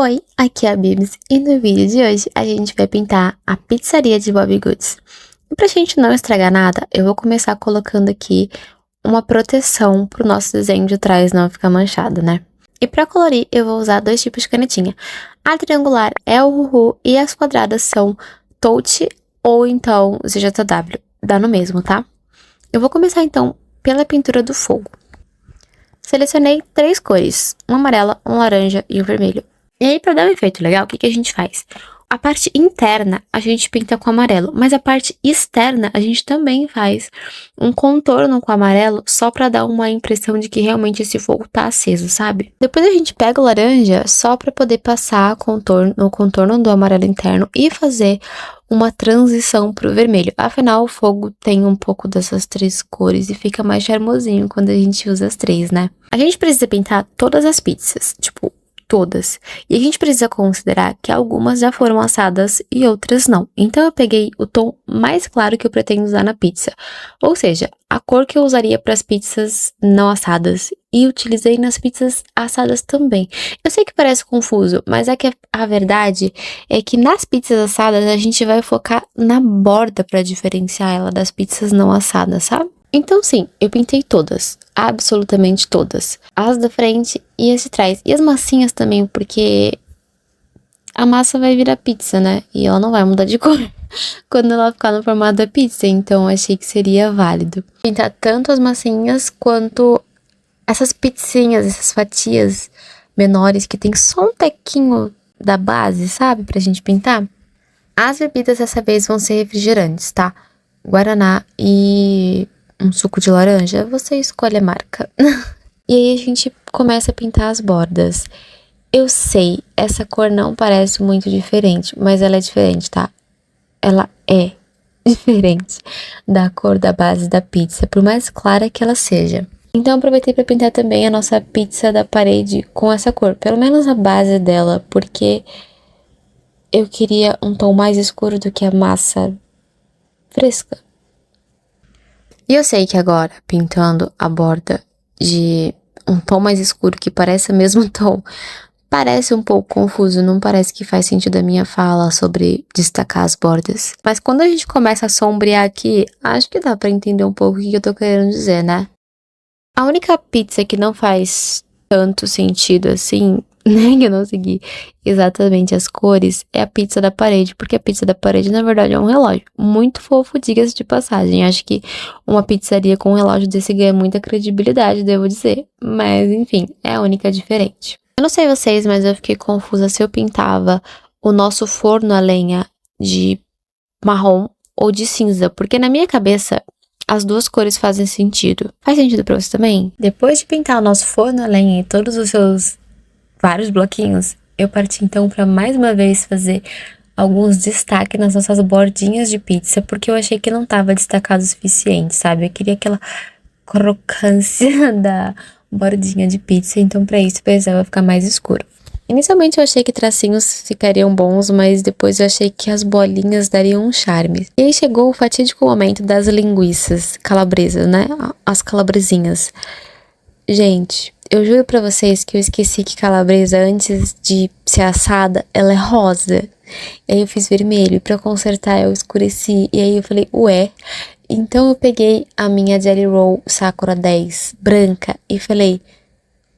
Oi, aqui é a Bibs e no vídeo de hoje a gente vai pintar a pizzaria de Bobbie Goods. E pra gente não estragar nada, eu vou começar colocando aqui uma proteção pro nosso desenho de trás não ficar manchado, né? E pra colorir eu vou usar dois tipos de canetinha. A triangular é o Uhu e as quadradas são Touch ou então ZJW. Dá no mesmo, tá? Eu vou começar então pela pintura do fogo. Selecionei 3 cores, uma amarela, um laranja e um vermelho. E aí, pra dar um efeito legal, o que a gente faz? A parte interna a gente pinta com amarelo, mas a parte externa a gente também faz um contorno com amarelo só pra dar uma impressão de que realmente esse fogo tá aceso, sabe? Depois a gente pega o laranja só pra poder passar o contorno do amarelo interno e fazer uma transição pro vermelho. Afinal, o fogo tem um pouco dessas 3 cores e fica mais charmosinho quando a gente usa as 3, né? A gente precisa pintar todas as pizzas, tipo, todas. E a gente precisa considerar que algumas já foram assadas e outras não. Então eu peguei o tom mais claro que eu pretendo usar na pizza. Ou seja, a cor que eu usaria para as pizzas não assadas e utilizei nas pizzas assadas também. Eu sei que parece confuso, mas é que a verdade é que nas pizzas assadas a gente vai focar na borda para diferenciar ela das pizzas não assadas, sabe? Então sim, eu pintei todas, absolutamente todas. As da frente e as de trás. E as massinhas também, porque a massa vai virar pizza, né? E ela não vai mudar de cor quando ela ficar no formato da pizza. Então achei que seria válido pintar tanto as massinhas quanto essas pizzinhas, essas fatias menores que tem só um tequinho da base, sabe? Pra gente pintar. As bebidas dessa vez vão ser refrigerantes, tá? Guaraná e um suco de laranja, você escolhe a marca. E aí a gente começa a pintar as bordas. Eu sei, essa cor não parece muito diferente, mas ela é diferente, tá? Ela é diferente da cor da base da pizza, por mais clara que ela seja. Então eu aproveitei para pintar também a nossa pizza da parede com essa cor, pelo menos a base dela, porque eu queria um tom mais escuro do que a massa fresca. E eu sei que agora, pintando a borda de um tom mais escuro que parece o mesmo tom, parece um pouco confuso, não parece que faz sentido a minha fala sobre destacar as bordas. Mas quando a gente começa a sombrear aqui, acho que dá pra entender um pouco o que eu tô querendo dizer, né? A única pizza que não faz tanto sentido assim, né, que eu não segui exatamente as cores, é a pizza da parede, porque a pizza da parede, na verdade, é um relógio. Muito fofo, diga-se de passagem. Acho que uma pizzaria com um relógio desse ganha muita credibilidade, devo dizer. Mas, enfim, é a única diferente. Eu não sei vocês, mas eu fiquei confusa se eu pintava o nosso forno a lenha de marrom ou de cinza, porque na minha cabeça as duas cores fazem sentido. Faz sentido pra você também? Depois de pintar o nosso forno a lenha e todos os seus vários bloquinhos, eu parti então pra mais uma vez fazer alguns destaques nas nossas bordinhas de pizza, porque eu achei que não tava destacado o suficiente, sabe? Eu queria aquela crocância da bordinha de pizza, então pra isso precisava ficar mais escuro. Inicialmente eu achei que tracinhos ficariam bons, mas depois eu achei que as bolinhas dariam um charme. E aí chegou o fatídico momento das linguiças calabresas, né? As calabresinhas. Gente, eu juro pra vocês que eu esqueci que calabresa, antes de ser assada, ela é rosa. E aí eu fiz vermelho, e pra consertar eu escureci. E aí eu falei, ué. Então eu peguei a minha Jelly Roll Sakura 10 branca e falei,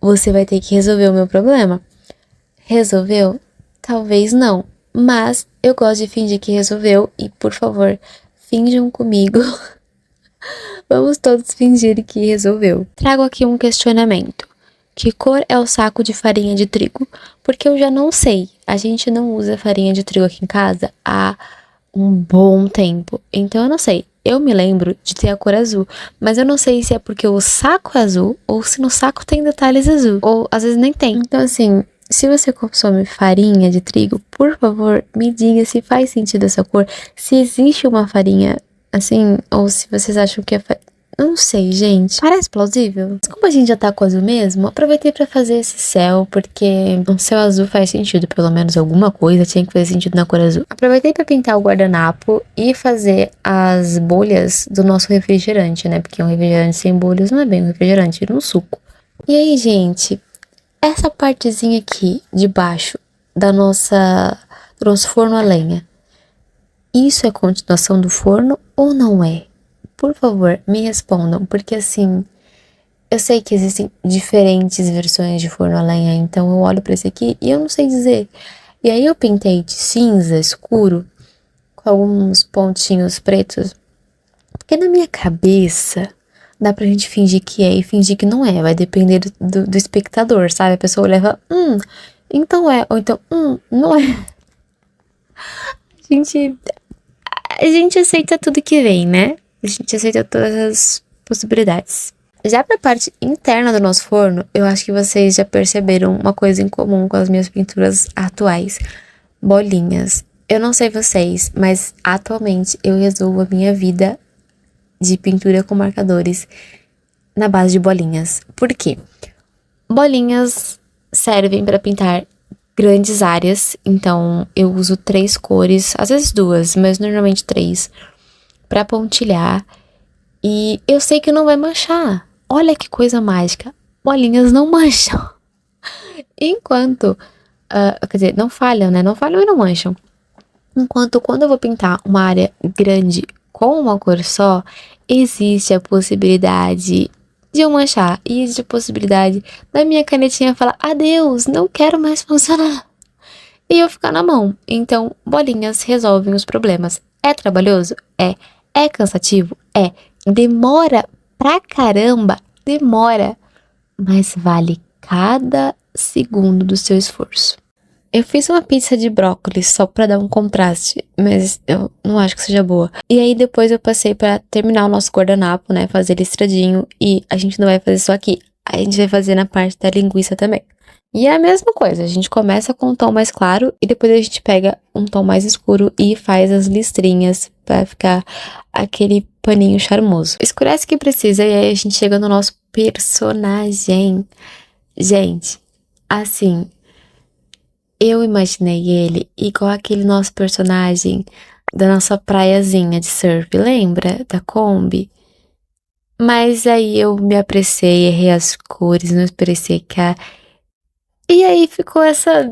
você vai ter que resolver o meu problema. Resolveu? Talvez não, mas eu gosto de fingir que resolveu e, por favor, finjam comigo. Vamos todos fingir que resolveu. Trago aqui um questionamento. Que cor é o saco de farinha de trigo? Porque eu já não sei. A gente não usa farinha de trigo aqui em casa há um bom tempo. Então eu não sei. Eu me lembro de ter a cor azul, mas eu não sei se é porque o saco é azul ou se no saco tem detalhes azul. Ou às vezes nem tem. Então assim, se você consome farinha de trigo, por favor, me diga se faz sentido essa cor. Se existe uma farinha assim, ou se vocês acham que é não sei, gente. Parece plausível? Mas como a gente já tá com azul mesmo, aproveitei pra fazer esse céu, porque um céu azul faz sentido, pelo menos alguma coisa tinha que fazer sentido na cor azul. Aproveitei pra pintar o guardanapo e fazer as bolhas do nosso refrigerante, né? Porque um refrigerante sem bolhas não é bem um refrigerante, vira um suco. E aí, gente, essa partezinha aqui de baixo do nosso forno a lenha. Isso é continuação do forno ou não é? Por favor, me respondam, porque assim, eu sei que existem diferentes versões de forno a lenha, então eu olho pra esse aqui e eu não sei dizer. E aí eu pintei de cinza escuro, com alguns pontinhos pretos, porque na minha cabeça dá pra gente fingir que é e fingir que não é, vai depender do espectador, sabe? A pessoa leva, então é, ou então, não é. A gente, a gente aceita tudo que vem, né? A gente aceita todas as possibilidades. Já pra parte interna do nosso forno, eu acho que vocês já perceberam uma coisa em comum com as minhas pinturas atuais. Bolinhas. Eu não sei vocês, mas atualmente eu resolvo a minha vida de pintura com marcadores na base de bolinhas. Por quê? Bolinhas servem para pintar grandes áreas, então eu uso 3 cores, às vezes 2, mas normalmente 3, para pontilhar. E eu sei que não vai manchar. Olha que coisa mágica. Bolinhas não mancham. Enquanto, quer dizer, não falham, né? Não falham e não mancham. Enquanto quando eu vou pintar uma área grande com uma cor só, existe a possibilidade de eu manchar. E existe a possibilidade da minha canetinha falar, adeus, não quero mais funcionar. E eu ficar na mão. Então, bolinhas resolvem os problemas. É trabalhoso? É. É cansativo? É. Demora pra caramba? Demora. Mas vale cada segundo do seu esforço. Eu fiz uma pizza de brócolis só pra dar um contraste, mas eu não acho que seja boa. E aí depois eu passei pra terminar o nosso guardanapo, né, fazer listradinho, e a gente não vai fazer só aqui, a gente vai fazer na parte da linguiça também. E é a mesma coisa, a gente começa com um tom mais claro e depois a gente pega um tom mais escuro e faz as listrinhas pra ficar aquele paninho charmoso. Escurece que precisa e aí a gente chega no nosso personagem. Gente, assim, eu imaginei ele igual aquele nosso personagem da nossa praiazinha de surf, lembra? Da Kombi? Mas aí eu me apressei, errei as cores, não esperei secar. E aí ficou essa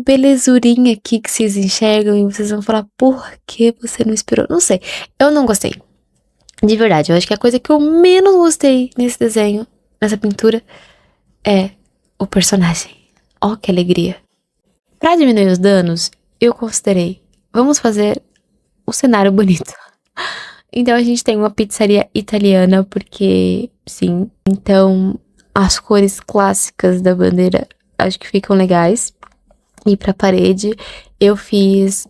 belezurinha aqui que vocês enxergam e vocês vão falar, por que você não esperou? Não sei, eu não gostei. De verdade, eu acho que a coisa que eu menos gostei nesse desenho, nessa pintura, é o personagem. Ó, que alegria. Pra diminuir os danos, eu considerei, vamos fazer um cenário bonito. Então a gente tem uma pizzaria italiana, porque sim. Então as cores clássicas da bandeira acho que ficam legais. E pra parede eu fiz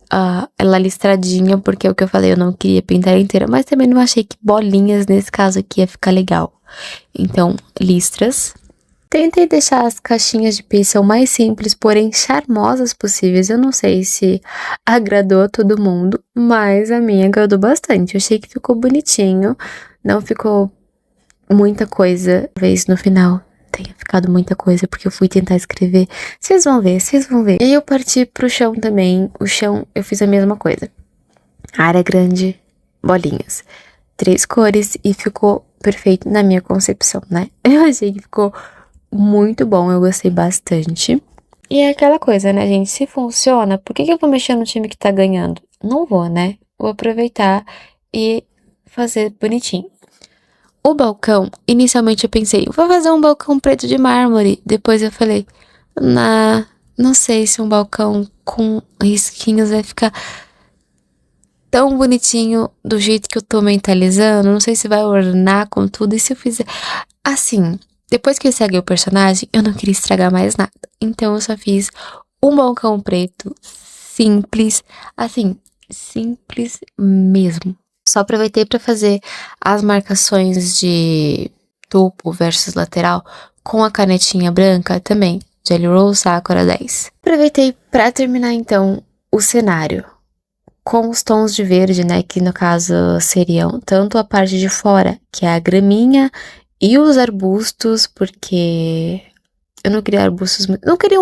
ela listradinha, porque é o que eu falei, eu não queria pintar inteira. Mas também não achei que bolinhas nesse caso aqui ia ficar legal. Então, listras. Tentei deixar as caixinhas de pixel mais simples, porém charmosas possíveis. Eu não sei se agradou a todo mundo, mas a minha agradou bastante. Eu achei que ficou bonitinho, não ficou muita coisa. Talvez no final tenha ficado muita coisa, porque eu fui tentar escrever. Vocês vão ver, vocês vão ver. E aí eu parti pro chão também. O chão eu fiz a mesma coisa. Área grande, bolinhas. 3 cores e ficou perfeito na minha concepção, né? Eu achei que ficou muito bom, eu gostei bastante. E é aquela coisa, né, gente? Se funciona, por que eu vou mexer no time que tá ganhando? Não vou, né? Vou aproveitar e fazer bonitinho. O balcão, inicialmente eu pensei, vou fazer um balcão preto de mármore. Depois eu falei, não sei se um balcão com risquinhos vai ficar tão bonitinho do jeito que eu tô mentalizando. Não sei se vai ornar com tudo. E se eu fizer assim, depois que eu estraguei o personagem, eu não queria estragar mais nada. Então eu só fiz um balcão preto simples, assim, simples mesmo. Só aproveitei pra fazer as marcações de topo versus lateral com a canetinha branca também, Jelly Roll Sakura 10. Aproveitei pra terminar então o cenário com os tons de verde, né, que no caso seriam tanto a parte de fora, que é a graminha, e os arbustos, porque eu não queria arbustos, não queria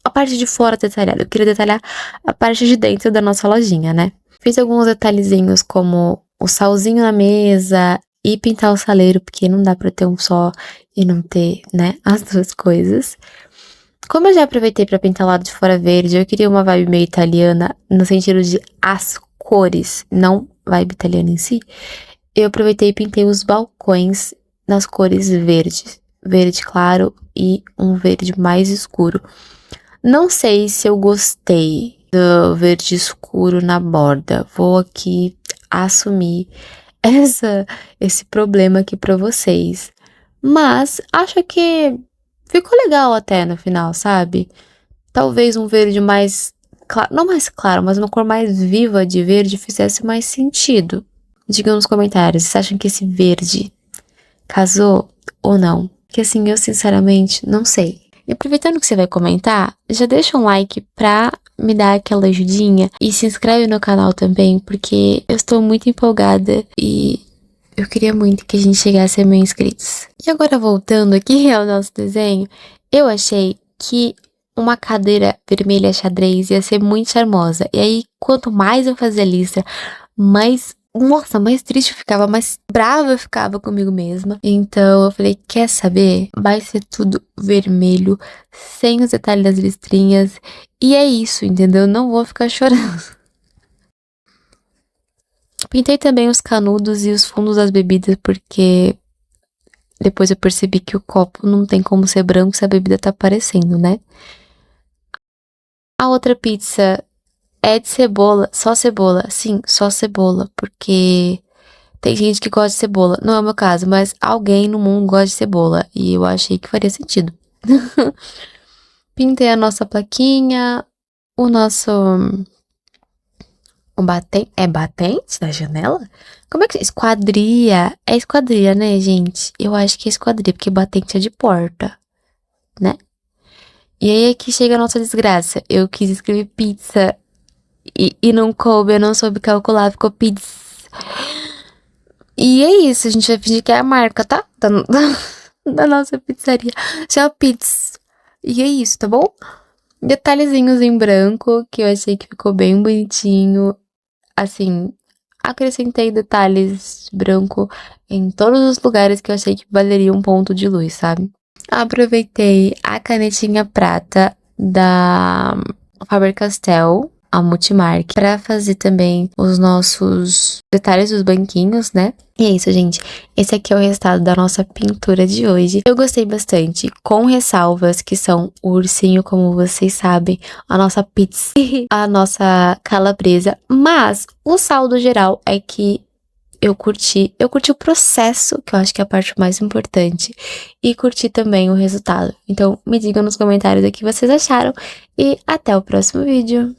a parte de fora detalhada, eu queria detalhar a parte de dentro da nossa lojinha, né. Fiz alguns detalhezinhos como o salzinho na mesa e pintar o saleiro, porque não dá pra ter um só e não ter, né, as duas coisas. Como eu já aproveitei pra pintar o lado de fora verde, eu queria uma vibe meio italiana, no sentido de as cores, não vibe italiana em si. Eu aproveitei e pintei os balcões nas cores verdes. Verde claro e um verde mais escuro. Não sei se eu gostei do verde escuro na borda. Vou aqui assumir esse problema aqui pra vocês. Mas acho que ficou legal até no final, sabe? Talvez um verde mais claro, não mais claro, mas uma cor mais viva de verde fizesse mais sentido. Digam nos comentários, vocês acham que esse verde casou ou não? Que assim, eu sinceramente não sei. E aproveitando que você vai comentar, já deixa um like pra me dar aquela ajudinha e se inscreve no canal também, porque eu estou muito empolgada e eu queria muito que a gente chegasse a 1000 inscritos. E agora voltando aqui ao nosso desenho, eu achei que uma cadeira vermelha xadrez ia ser muito charmosa. E aí, quanto mais eu fazia listra, mais triste eu ficava, mais brava eu ficava comigo mesma. Então eu falei, quer saber? Vai ser tudo vermelho, sem os detalhes das listrinhas. E é isso, entendeu? Não vou ficar chorando. Pintei também os canudos e os fundos das bebidas, porque depois eu percebi que o copo não tem como ser branco se a bebida tá aparecendo, né? A outra pizza é de cebola, só cebola. Sim, só cebola, porque tem gente que gosta de cebola. Não é o meu caso, mas alguém no mundo gosta de cebola. E eu achei que faria sentido. Pintei a nossa plaquinha, o nosso... O batente... É batente da janela? Como é que... Esquadria. É esquadria, né, gente? Eu acho que é esquadria, porque batente é de porta, né? E aí aqui chega a nossa desgraça. Eu quis escrever pizza e não coube, eu não soube calcular, ficou pizza. E é isso, a gente vai fingir que é a marca, tá? Da nossa pizzaria. Chama Pizza. E é isso, tá bom? Detalhezinhos em branco, que eu achei que ficou bem bonitinho. Assim, acrescentei detalhes branco em todos os lugares que eu achei que valeria um ponto de luz, sabe? Aproveitei a canetinha prata da Faber-Castell, a Multimark, pra fazer também os nossos detalhes dos banquinhos, né? E é isso, gente. Esse aqui é o resultado da nossa pintura de hoje. Eu gostei bastante, com ressalvas que são o ursinho, como vocês sabem, a nossa pizza, a nossa calabresa, mas o saldo geral é que eu curti o processo, que eu acho que é a parte mais importante, e curti também o resultado. Então, me digam nos comentários o que vocês acharam, e até o próximo vídeo.